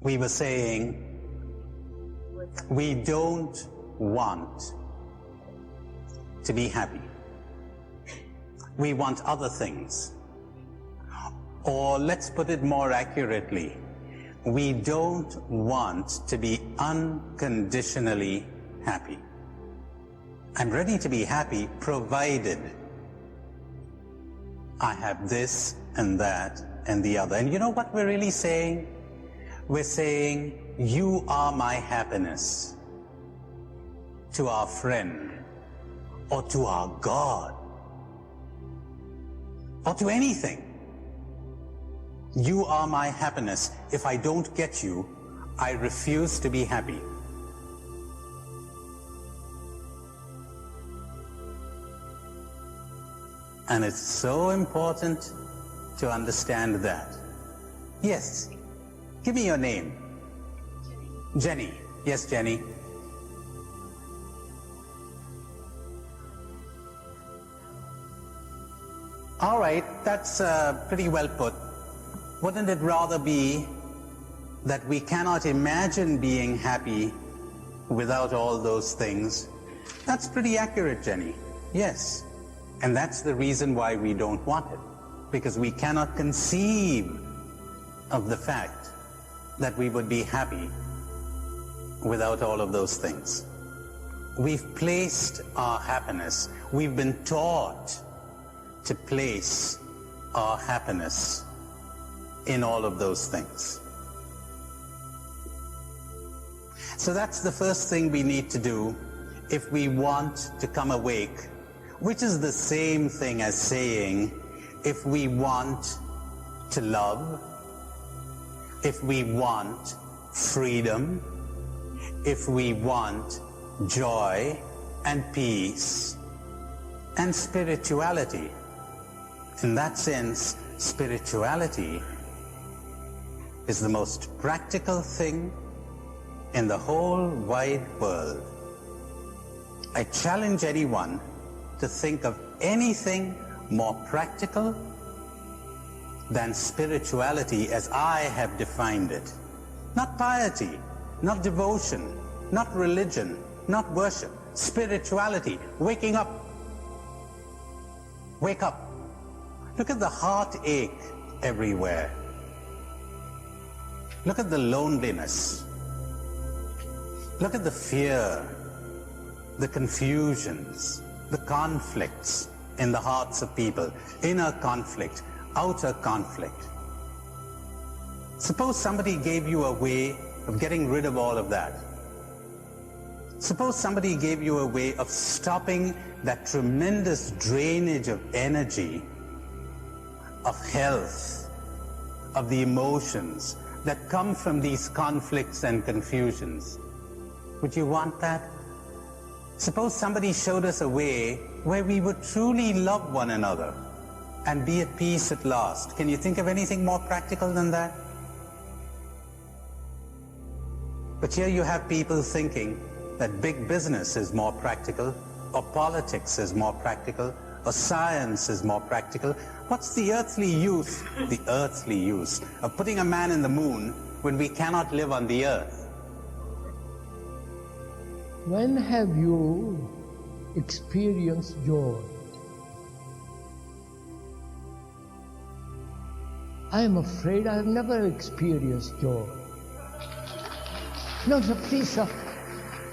we were saying we don't want to be happy. We want other things. Or let's put it more accurately, we don't want to be unconditionally happy. I'm ready to be happy provided I have this and that and the other. And you know what we're really saying? We're saying, you are my happiness, to our friend, or to our God, or to anything. You are my happiness. If I don't get you, I refuse to be happy. And it's so important to understand that. Yes, give me your name. Jenny. Yes, Jenny. All right, that's pretty well put. Wouldn't it rather be that we cannot imagine being happy without all those things? That's pretty accurate, Jenny. Yes. And that's the reason why we don't want it. Because we cannot conceive of the fact that we would be happy without all of those things. We've placed our happiness, we've been taught to place our happiness in all of those things. So that's the first thing we need to do if we want to come awake, which is the same thing as saying, if we want to love, if we want freedom, if we want joy and peace and spirituality. In that sense, spirituality is the most practical thing in the whole wide world. I challenge anyone to think of anything more practical than spirituality as I have defined it. Not piety, not devotion, not religion, not worship. Spirituality, waking up. Wake up. Look at the heartache everywhere. Look at the loneliness. Look at the fear, the confusions, the conflicts in the hearts of people. Inner conflict, outer conflict. Suppose somebody gave you a way of getting rid of all of that. Suppose somebody gave you a way of stopping that tremendous drainage of energy, of health, of the emotions that come from these conflicts and confusions. Would you want that? Suppose somebody showed us a way where we would truly love one another and be at peace at last. Can you think of anything more practical than that? But here you have people thinking that big business is more practical, or politics is more practical, or science is more practical. What's the earthly use of putting a man in the moon when we cannot live on the earth? When have you experienced joy? I am afraid I have never experienced joy. No, sir, please, sir.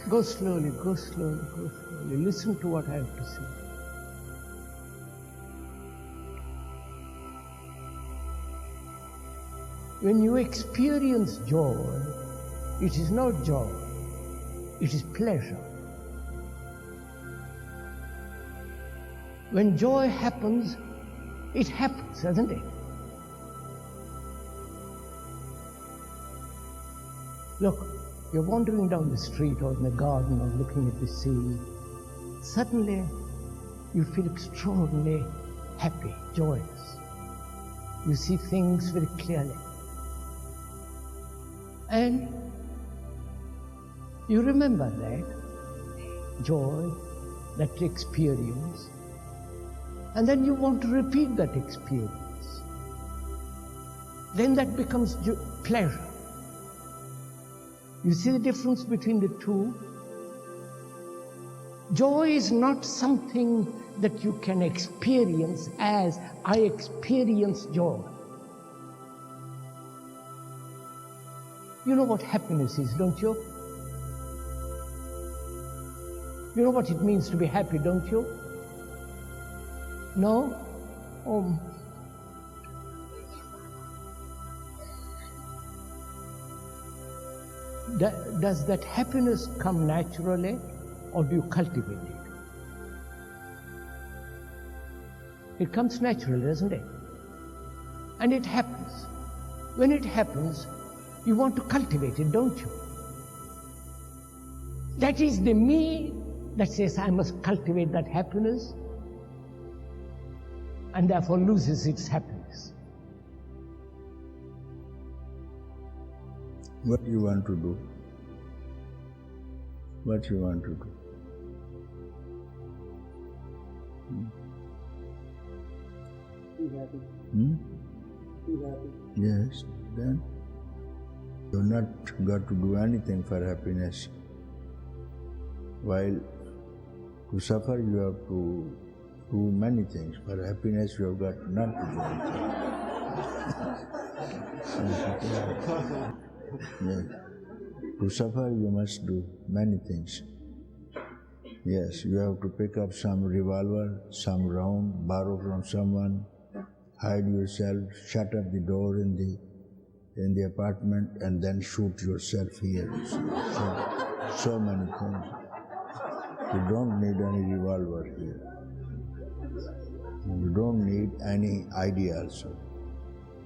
Go slowly, go slowly, go slowly. Listen to what I have to say. When you experience joy, it is not joy, it is pleasure. When joy happens, it happens, doesn't it? Look, you're wandering down the street or in the garden or looking at the sea. Suddenly, you feel extraordinarily happy, joyous. You see things very clearly. And you remember that joy, that experience, and then you want to repeat that experience. Then that becomes pleasure. You see the difference between the two? Joy is not something that you can experience as I experience joy. You know what happiness is, don't you? You know what it means to be happy, don't you? No? Does that happiness come naturally, or do you cultivate it? It comes naturally, doesn't it? And it happens. When it happens, you want to cultivate it, don't you? That is the me that says I must cultivate that happiness and therefore loses its happiness. What you want to do? What you want to do? Be happy. Be happy. Yes, then you're not got to do anything for happiness. While to suffer you have to do many things. For happiness you have got not to do anything. Yes. To suffer you must do many things. Yes, you have to pick up some revolver, some round, borrow from someone, hide yourself, shut up the door in the apartment, and then shoot yourself here. So many things. You don't need any revolver here. You don't need any idea also.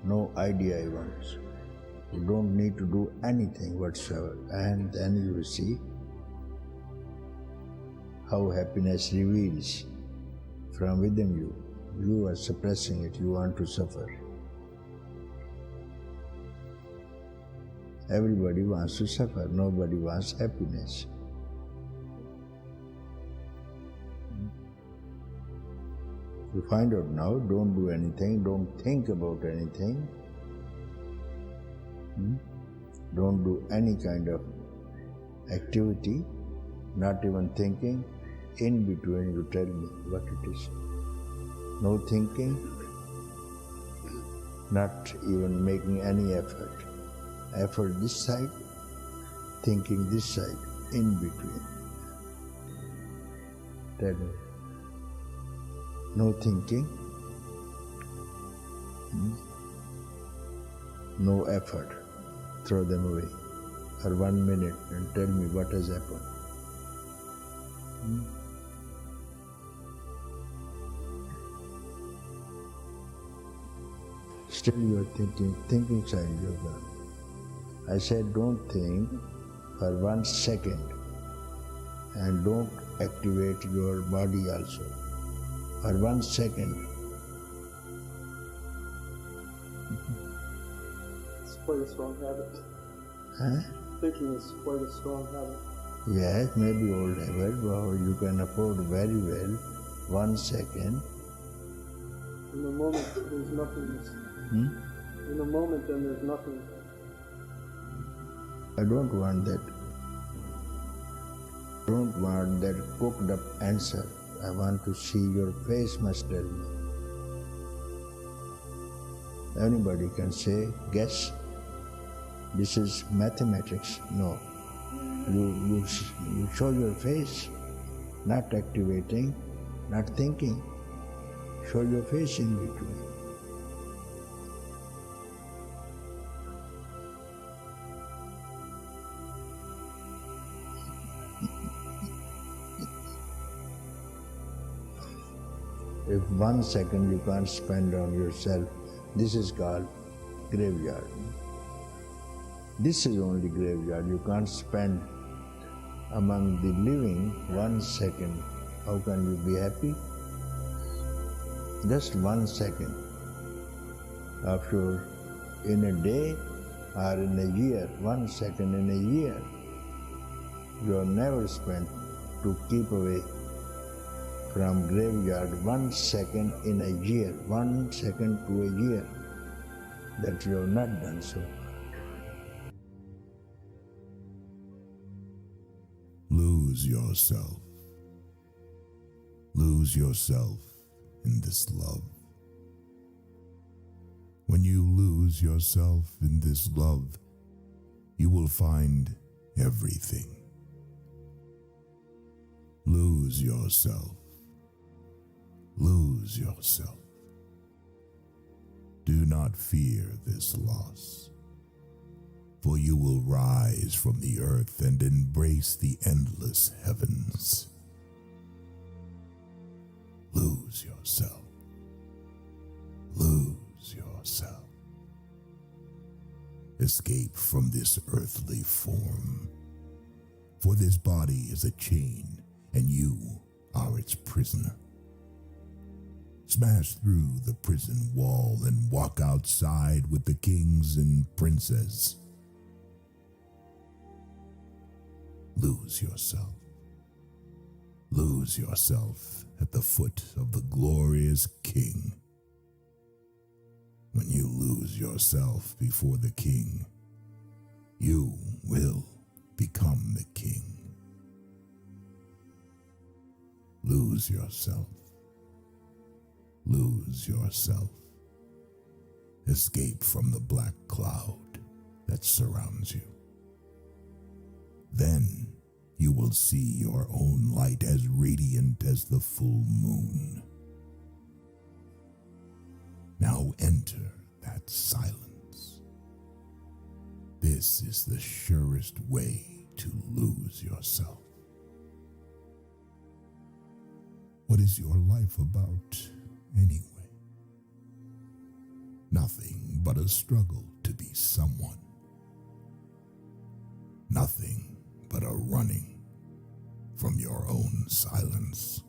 No idea even. You don't need to do anything whatsoever. And then you will see how happiness reveals from within you. You are suppressing it, you want to suffer. Everybody wants to suffer, nobody wants happiness. You find out now, don't do anything, don't think about anything. Don't do any kind of activity, not even thinking. In between you tell me what it is. No thinking, not even making any effort. Effort this side, thinking this side, in between. Tell me. No thinking, no effort. Throw them away for 1 minute and tell me what has happened. Still you are thinking side you have gone. I said don't think for 1 second and don't activate your body also. For 1 second. It's quite a strong habit. Huh? Thinking is quite a strong habit. Yes, maybe old habit, but you can afford very well 1 second. In the moment, there's nothingness. In the moment, then there's nothing. I don't want that. I don't want that cooked up answer. I want to see your face must tell me. Anybody can say, guess, this is mathematics. No. You show your face, not activating, not thinking. Show your face in between. If 1 second you can't spend on yourself, this is called graveyard. This is only graveyard. You can't spend among the living 1 second. How can you be happy? Just 1 second. After in a day or in a year, 1 second in a year, you have never spent to keep away from graveyard 1 second in a year, 1 second to a year, that you have not done so. lose yourself. Lose yourself in this love. When you lose yourself in this love, you will find everything. Lose yourself. Lose yourself. Do not fear this loss, for you will rise from the earth and embrace the endless heavens. Lose yourself. Lose yourself. Escape from this earthly form, for this body is a chain, and you are its prisoner. Smash through the prison wall and walk outside with the kings and princes. Lose yourself. Lose yourself at the foot of the glorious King. When you lose yourself before the King, you will become the King. Lose yourself. Lose yourself. Escape from the black cloud that surrounds you. Then you will see your own light as radiant as the full moon. Now enter that silence. This is the surest way to lose yourself. What is your life about anyway? Nothing but a struggle to be someone. Nothing but a running from your own silence.